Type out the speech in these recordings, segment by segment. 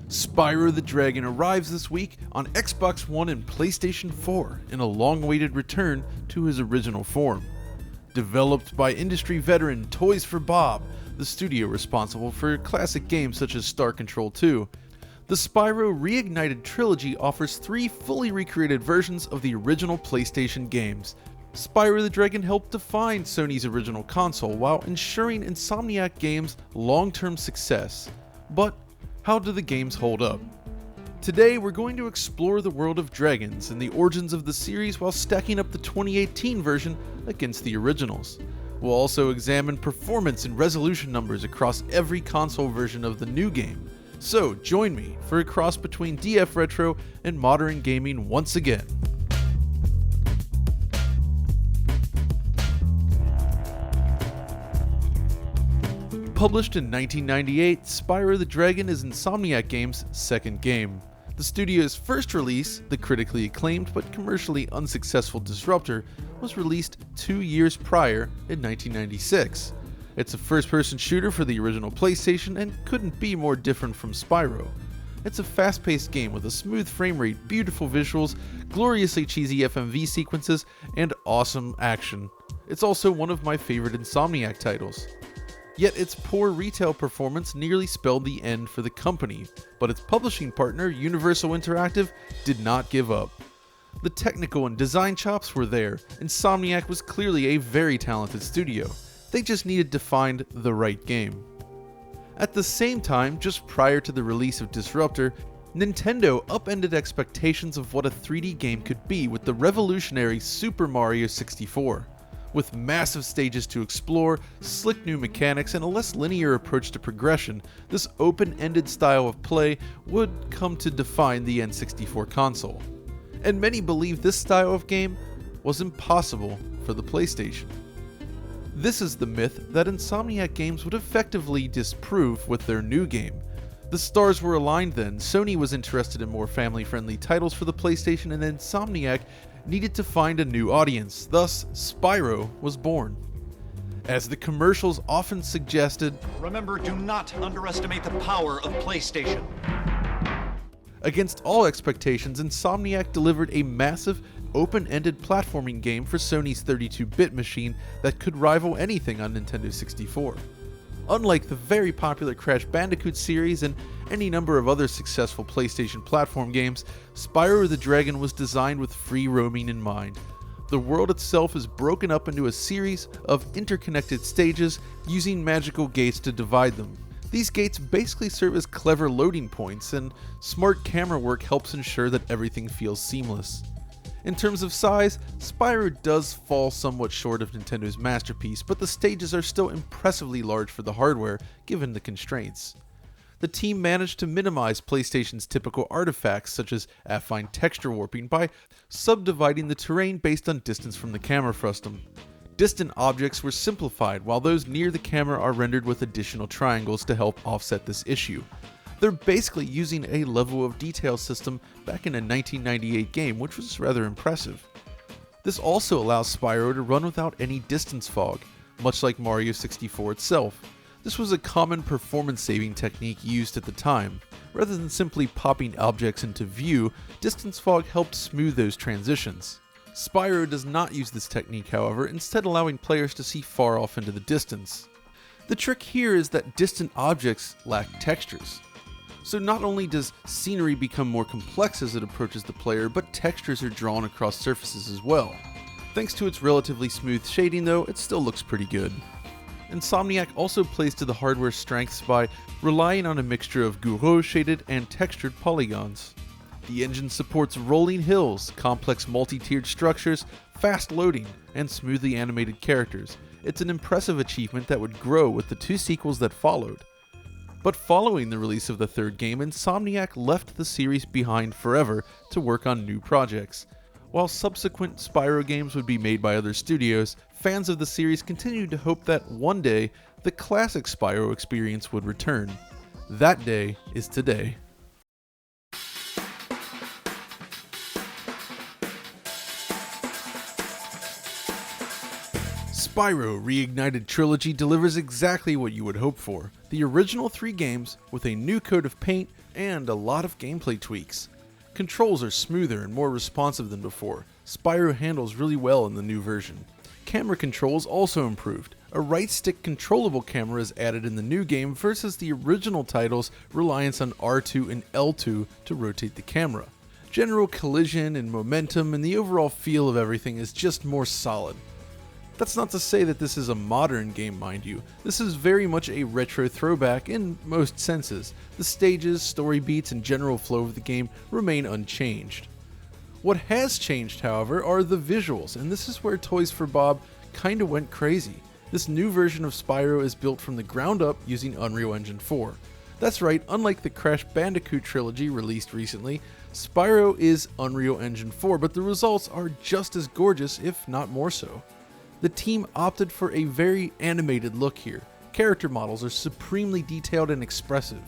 Spyro the Dragon arrives this week on Xbox One and PlayStation 4 in a long-awaited return to his original form. Developed by industry veteran Toys for Bob, the studio responsible for classic games such as Star Control 2, the Spyro Reignited Trilogy offers 3 fully recreated versions of the original PlayStation games. Spyro the Dragon helped define Sony's original console while ensuring Insomniac Games' long-term success. But how do the games hold up? Today we're going to explore the world of dragons and the origins of the series while stacking up the 2018 version against the originals. We'll also examine performance and resolution numbers across every console version of the new game. So join me for a cross between DF Retro and modern gaming once again. Published in 1998, Spyro the Dragon is Insomniac Games' second game. The studio's first release, the critically acclaimed but commercially unsuccessful Disruptor, was released 2 years prior in 1996. It's a first-person shooter for the original PlayStation and couldn't be more different from Spyro. It's a fast-paced game with a smooth frame rate, beautiful visuals, gloriously cheesy FMV sequences, and awesome action. It's also one of my favorite Insomniac titles. Yet its poor retail performance nearly spelled the end for the company, but its publishing partner, Universal Interactive, did not give up. The technical and design chops were there. Insomniac was clearly a very talented studio. They just needed to find the right game. At the same time, just prior to the release of Disruptor, Nintendo upended expectations of what a 3D game could be with the revolutionary Super Mario 64. With massive stages to explore, slick new mechanics, and a less linear approach to progression, this open-ended style of play would come to define the N64 console. And many believe this style of game was impossible for the PlayStation. This is the myth that Insomniac Games would effectively disprove with their new game. The stars were aligned then. Sony was interested in more family-friendly titles for the PlayStation, and Insomniac needed to find a new audience. Thus, Spyro was born. As the commercials often suggested, remember, do not underestimate the power of PlayStation. Against all expectations, Insomniac delivered a massive, open-ended platforming game for Sony's 32-bit machine that could rival anything on Nintendo 64. Unlike the very popular Crash Bandicoot series and any number of other successful PlayStation platform games, Spyro the Dragon was designed with free roaming in mind. The world itself is broken up into a series of interconnected stages using magical gates to divide them. These gates basically serve as clever loading points, and smart camera work helps ensure that everything feels seamless. In terms of size, Spyro does fall somewhat short of Nintendo's masterpiece, but the stages are still impressively large for the hardware, given the constraints. The team managed to minimize PlayStation's typical artifacts, such as affine texture warping, by subdividing the terrain based on distance from the camera frustum. Distant objects were simplified, while those near the camera are rendered with additional triangles to help offset this issue. They're basically using a level of detail system back in a 1998 game, which was rather impressive. This also allows Spyro to run without any distance fog, much like Mario 64 itself. This was a common performance-saving technique used at the time. Rather than simply popping objects into view, distance fog helped smooth those transitions. Spyro does not use this technique, however, instead allowing players to see far off into the distance. The trick here is that distant objects lack textures. So not only does scenery become more complex as it approaches the player, but textures are drawn across surfaces as well. Thanks to its relatively smooth shading though, it still looks pretty good. Insomniac also plays to the hardware's strengths by relying on a mixture of Gouraud shaded and textured polygons. The engine supports rolling hills, complex multi-tiered structures, fast loading, and smoothly animated characters. It's an impressive achievement that would grow with the 2 sequels that followed. But following the release of the third game, Insomniac left the series behind forever to work on new projects. While subsequent Spyro games would be made by other studios, fans of the series continued to hope that one day, the classic Spyro experience would return. That day is today. Spyro Reignited Trilogy delivers exactly what you would hope for, the original 3 games with a new coat of paint and a lot of gameplay tweaks. Controls are smoother and more responsive than before. Spyro handles really well in the new version. Camera controls also improved. A right stick controllable camera is added in the new game versus the original title's reliance on R2 and L2 to rotate the camera. General collision and momentum and the overall feel of everything is just more solid. That's not to say that this is a modern game, mind you. This is very much a retro throwback in most senses. The stages, story beats, and general flow of the game remain unchanged. What has changed, however, are the visuals, and this is where Toys for Bob kinda went crazy. This new version of Spyro is built from the ground up using Unreal Engine 4. That's right, unlike the Crash Bandicoot trilogy released recently, Spyro is Unreal Engine 4, but the results are just as gorgeous, if not more so. The team opted for a very animated look here. Character models are supremely detailed and expressive.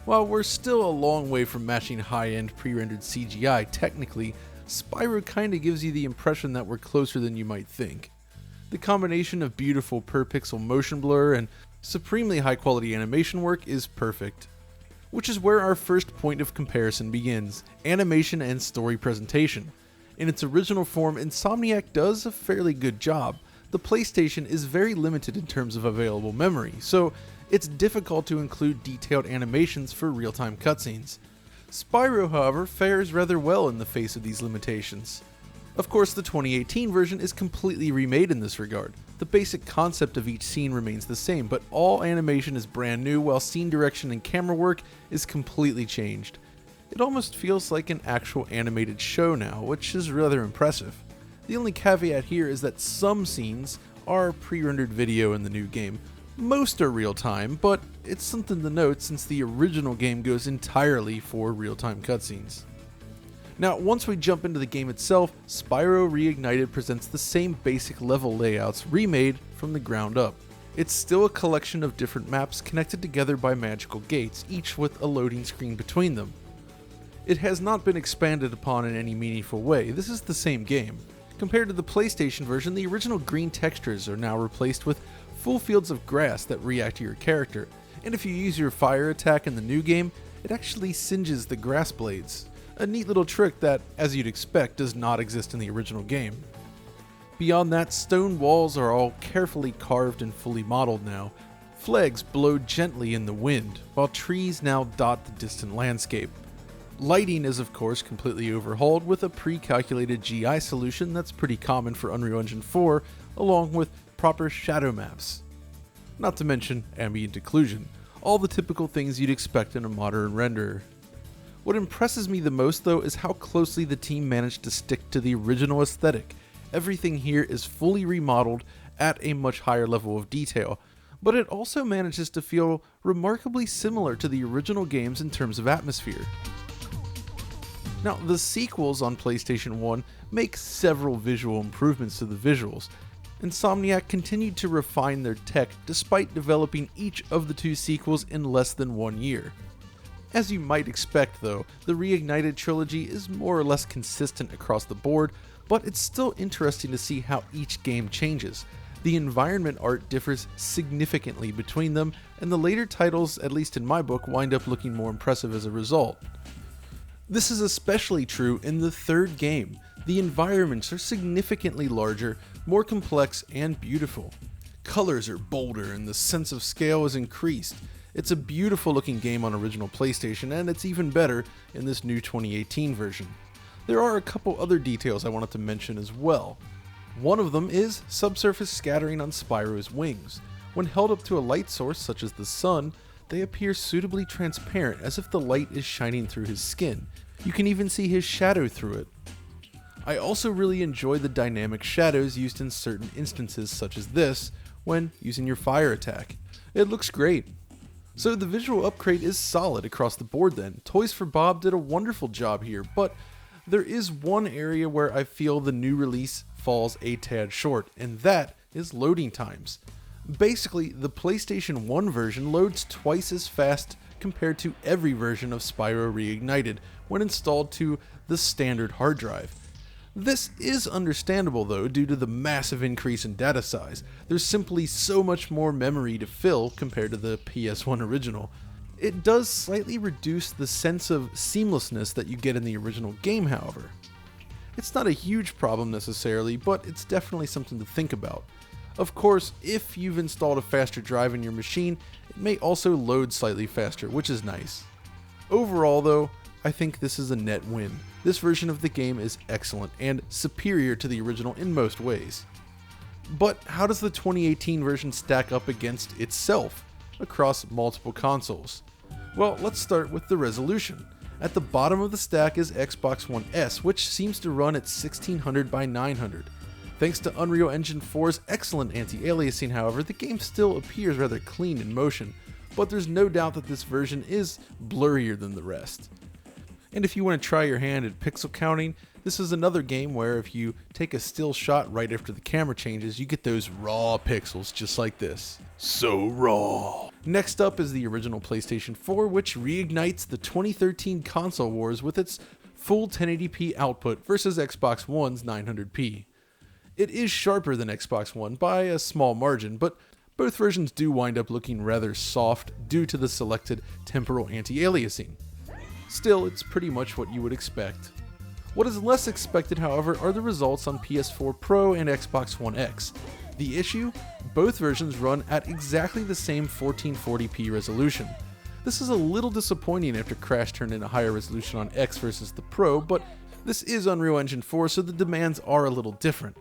While we're still a long way from matching high-end pre-rendered CGI, technically, Spyro kinda gives you the impression that we're closer than you might think. The combination of beautiful per-pixel motion blur and supremely high-quality animation work is perfect. Which is where our first point of comparison begins, animation and story presentation. In its original form, Insomniac does a fairly good job. The PlayStation is very limited in terms of available memory, so it's difficult to include detailed animations for real-time cutscenes. Spyro, however, fares rather well in the face of these limitations. Of course, the 2018 version is completely remade in this regard. The basic concept of each scene remains the same, but all animation is brand new, while scene direction and camera work is completely changed. It almost feels like an actual animated show now, which is rather impressive. The only caveat here is that some scenes are pre-rendered video in the new game. Most are real-time, but it's something to note since the original game goes entirely for real-time cutscenes. Now, once we jump into the game itself, Spyro Reignited presents the same basic level layouts remade from the ground up. It's still a collection of different maps connected together by magical gates, each with a loading screen between them. It has not been expanded upon in any meaningful way. This is the same game. Compared to the PlayStation version, the original green textures are now replaced with full fields of grass that react to your character, and if you use your fire attack in the new game, it actually singes the grass blades. A neat little trick that, as you'd expect, does not exist in the original game. Beyond that, stone walls are all carefully carved and fully modeled now. Flags blow gently in the wind, while trees now dot the distant landscape. Lighting is of course completely overhauled with a pre-calculated GI solution that's pretty common for Unreal Engine 4, along with proper shadow maps. Not to mention ambient occlusion, all the typical things you'd expect in a modern renderer. What impresses me the most though is how closely the team managed to stick to the original aesthetic. Everything here is fully remodeled at a much higher level of detail, but it also manages to feel remarkably similar to the original games in terms of atmosphere. Now, the sequels on PlayStation 1 make several visual improvements to the visuals. Insomniac continued to refine their tech despite developing each of the 2 sequels in less than 1 year. As you might expect though, the Reignited Trilogy is more or less consistent across the board, but it's still interesting to see how each game changes. The environment art differs significantly between them, and the later titles, at least in my book, wind up looking more impressive as a result. This is especially true in the third game. The environments are significantly larger, more complex, and beautiful. Colors are bolder and the sense of scale is increased. It's a beautiful looking game on original PlayStation, and it's even better in this new 2018 version. There are a couple other details I wanted to mention as well. One of them is subsurface scattering on Spyro's wings. When held up to a light source such as the sun, they appear suitably transparent as if the light is shining through his skin. You can even see his shadow through it. I also really enjoy the dynamic shadows used in certain instances such as this, when using your fire attack. It looks great. So the visual upgrade is solid across the board then. Toys for Bob did a wonderful job here, but there is one area where I feel the new release falls a tad short, and that is loading times. Basically, the PlayStation 1 version loads twice as fast compared to every version of Spyro Reignited when installed to the standard hard drive. This is understandable though due to the massive increase in data size. There's simply so much more memory to fill compared to the PS1 original. It does slightly reduce the sense of seamlessness that you get in the original game, however. It's not a huge problem necessarily, but it's definitely something to think about. Of course, if you've installed a faster drive in your machine, it may also load slightly faster, which is nice. Overall though, I think this is a net win. This version of the game is excellent and superior to the original in most ways. But how does the 2018 version stack up against itself across multiple consoles? Well, let's start with the resolution. At the bottom of the stack is Xbox One S, which seems to run at 1600 by 900. Thanks to Unreal Engine 4's excellent anti-aliasing, however, the game still appears rather clean in motion, but there's no doubt that this version is blurrier than the rest. And if you want to try your hand at pixel counting, this is another game where if you take a still shot right after the camera changes, you get those raw pixels just like this. So raw. Next up is the original PlayStation 4, which reignites the 2013 console wars with its full 1080p output versus Xbox One's 900p. It is sharper than Xbox One by a small margin, but both versions do wind up looking rather soft due to the selected temporal anti-aliasing. Still, it's pretty much what you would expect. What is less expected, however, are the results on PS4 Pro and Xbox One X. The issue? Both versions run at exactly the same 1440p resolution. This is a little disappointing after Crash turned in a higher resolution on X versus the Pro, but this is Unreal Engine 4, so the demands are a little different.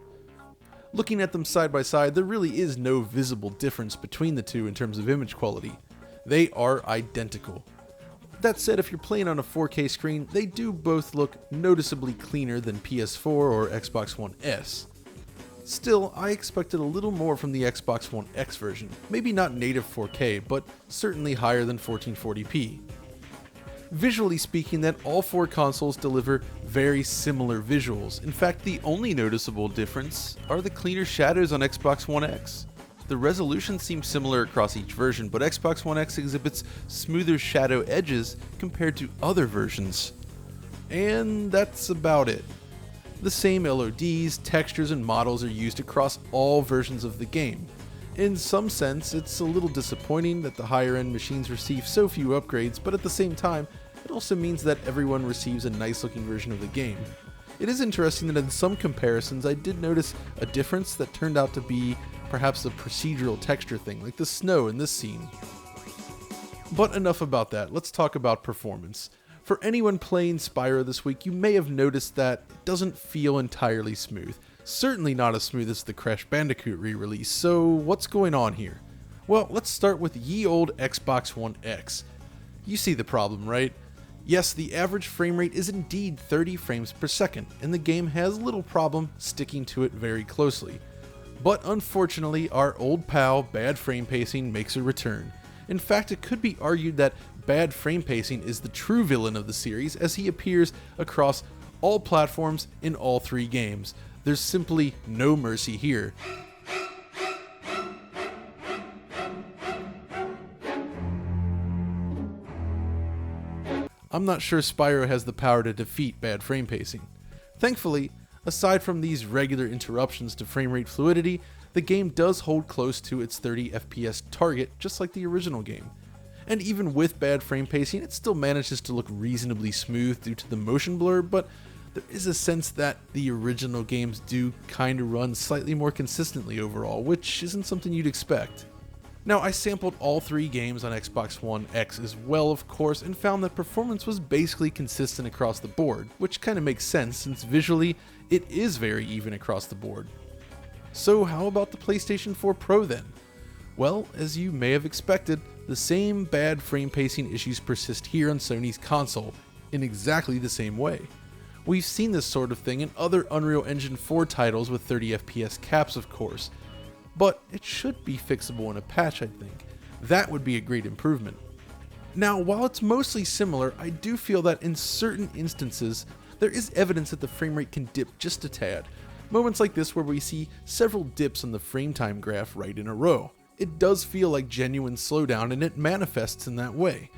Looking at them side by side, there really is no visible difference between the two in terms of image quality. They are identical. That said, if you're playing on a 4K screen, they do both look noticeably cleaner than PS4 or Xbox One S. Still, I expected a little more from the Xbox One X version. Maybe not native 4K, but certainly higher than 1440p. Visually speaking, that all four consoles deliver very similar visuals. In fact, the only noticeable difference are the cleaner shadows on Xbox One X. The resolution seems similar across each version, but Xbox One X exhibits smoother shadow edges compared to other versions. And that's about it. The same LODs, textures, and models are used across all versions of the game. In some sense, it's a little disappointing that the higher-end machines receive so few upgrades, but at the same time, it also means that everyone receives a nice-looking version of the game. It is interesting that in some comparisons, I did notice a difference that turned out to be perhaps a procedural texture thing, like the snow in this scene. But enough about that, let's talk about performance. For anyone playing Spyro this week, you may have noticed that it doesn't feel entirely smooth. Certainly not as smooth as the Crash Bandicoot re-release, so what's going on here? Well, let's start with ye old Xbox One X. You see the problem, right? Yes, the average frame rate is indeed 30 frames per second, and the game has little problem sticking to it very closely. But unfortunately, our old pal, bad frame pacing, makes a return. In fact, it could be argued that bad frame pacing is the true villain of the series, as he appears across all platforms in all three games. There's simply no mercy here. I'm not sure Spyro has the power to defeat bad frame pacing. Thankfully, aside from these regular interruptions to frame rate fluidity, the game does hold close to its 30 FPS target, just like the original game. And even with bad frame pacing, it still manages to look reasonably smooth due to the motion blur, but there is a sense that the original games do kinda run slightly more consistently overall, which isn't something you'd expect. Now, I sampled all three games on Xbox One X as well, of course, and found that performance was basically consistent across the board, which kinda makes sense since visually, it is very even across the board. So how about the PlayStation 4 Pro then? Well, as you may have expected, the same bad frame pacing issues persist here on Sony's console, in exactly the same way. We've seen this sort of thing in other Unreal Engine 4 titles with 30 FPS caps, of course, but it should be fixable in a patch, I think. That would be a great improvement. Now, while it's mostly similar, I do feel that in certain instances, there is evidence that the frame rate can dip just a tad. Moments like this where we see several dips on the frame time graph right in a row. It does feel like genuine slowdown, and it manifests in that way.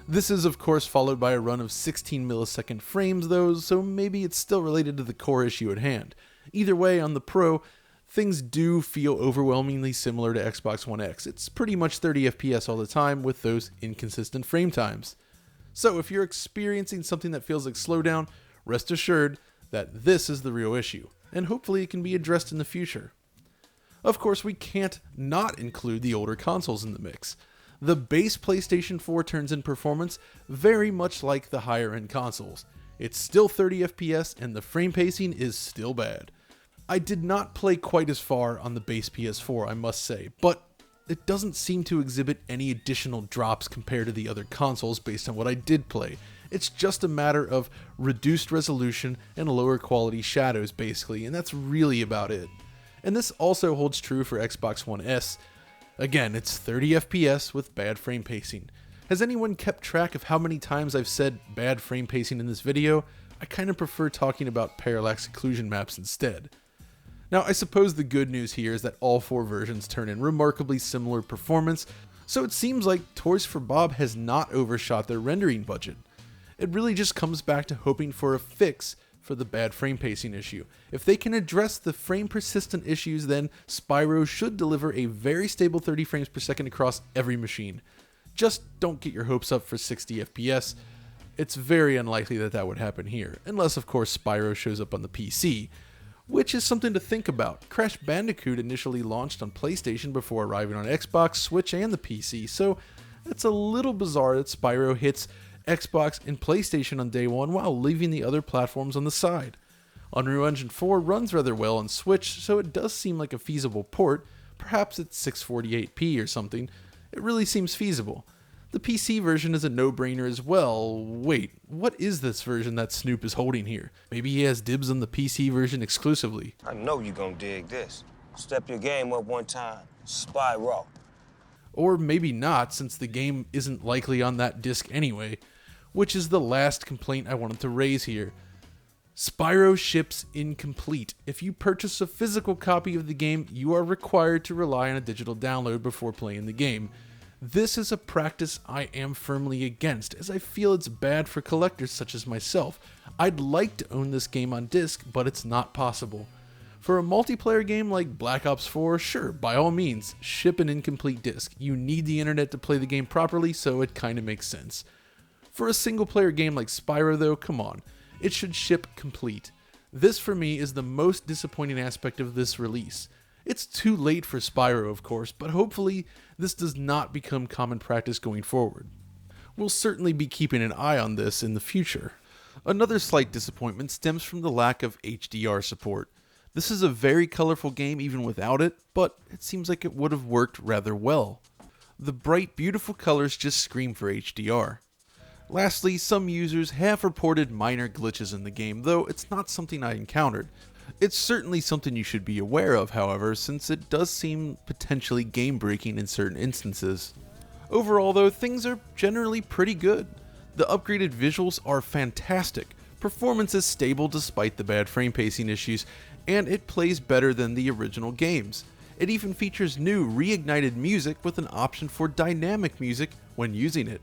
This is of course followed by a run of 16 millisecond frames though, so maybe it's still related to the core issue at hand. Either way, on the Pro, things do feel overwhelmingly similar to Xbox One X. It's pretty much 30 FPS all the time with those inconsistent frame times. So if you're experiencing something that feels like slowdown, rest assured that this is the real issue, and hopefully it can be addressed in the future. Of course, we can't not include the older consoles in the mix. The base PlayStation 4 turns in performance very much like the higher end consoles. It's still 30 FPS and the frame pacing is still bad. I did not play quite as far on the base PS4, I must say, but it doesn't seem to exhibit any additional drops compared to the other consoles based on what I did play. It's just a matter of reduced resolution and lower quality shadows basically, and that's really about it. And this also holds true for Xbox One S. Again, it's 30 FPS with bad frame pacing. Has anyone kept track of how many times I've said bad frame pacing in this video? I kind of prefer talking about parallax occlusion maps instead. Now, I suppose the good news here is that all 4 versions turn in remarkably similar performance, so it seems like Toys for Bob has not overshot their rendering budget. It really just comes back to hoping for a fix for the bad frame pacing issue. If they can address the frame persistent issues, then Spyro should deliver a very stable 30 frames per second across every machine. Just don't get your hopes up for 60 FPS. It's very unlikely that that would happen here, unless of course Spyro shows up on the PC. Which is something to think about. Crash Bandicoot initially launched on PlayStation before arriving on Xbox, Switch, and the PC, so it's a little bizarre that Spyro hits Xbox and PlayStation on day one while leaving the other platforms on the side. Unreal Engine 4 runs rather well on Switch, so it does seem like a feasible port. Perhaps it's 648p or something. It really seems feasible. The PC version is a no-brainer as well. Wait, what is this version that Snoop is holding here? Maybe he has dibs on the PC version exclusively. I know you gonna dig this. Step your game up one time. Spyro. Or maybe not, since the game isn't likely on that disc anyway, which is the last complaint I wanted to raise here. Spyro ships incomplete. If you purchase a physical copy of the game, you are required to rely on a digital download before playing the game. This is a practice I am firmly against, as I feel it's bad for collectors such as myself. I'd like to own this game on disc, but it's not possible. For a multiplayer game like Black Ops 4, sure, by all means, ship an incomplete disc. You need the internet to play the game properly, so it kinda makes sense. For a single player game like Spyro though, come on, it should ship complete. This for me is the most disappointing aspect of this release. It's too late for Spyro, of course, but hopefully this does not become common practice going forward. We'll certainly be keeping an eye on this in the future. Another slight disappointment stems from the lack of HDR support. This is a very colorful game even without it, but it seems like it would have worked rather well. The bright, beautiful colors just scream for HDR. Lastly, some users have reported minor glitches in the game, though it's not something I encountered. It's certainly something you should be aware of, however, since it does seem potentially game-breaking in certain instances. Overall though, things are generally pretty good. The upgraded visuals are fantastic, performance is stable despite the bad frame pacing issues, and it plays better than the original games. It even features new reignited music with an option for dynamic music when using it.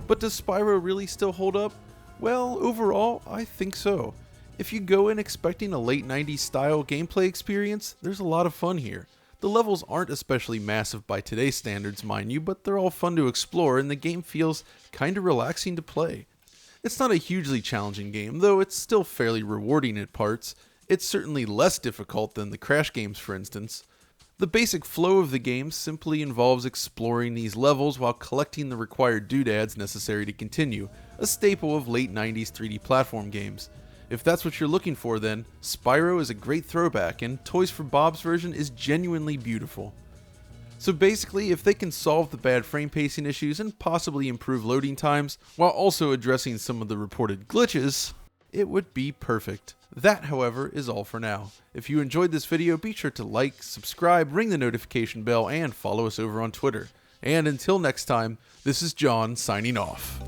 But does Spyro really still hold up? Well, overall, I think so. If you go in expecting a late 90s style gameplay experience, there's a lot of fun here. The levels aren't especially massive by today's standards, mind you, but they're all fun to explore and the game feels kinda relaxing to play. It's not a hugely challenging game, though it's still fairly rewarding at parts. It's certainly less difficult than the Crash games, for instance. The basic flow of the game simply involves exploring these levels while collecting the required doodads necessary to continue, a staple of late 90s 3D platform games. If that's what you're looking for then, Spyro is a great throwback and Toys for Bob's version is genuinely beautiful. So basically, if they can solve the bad frame pacing issues and possibly improve loading times, while also addressing some of the reported glitches, it would be perfect. That, however, is all for now. If you enjoyed this video, be sure to like, subscribe, ring the notification bell, and follow us over on Twitter. And until next time, this is John signing off.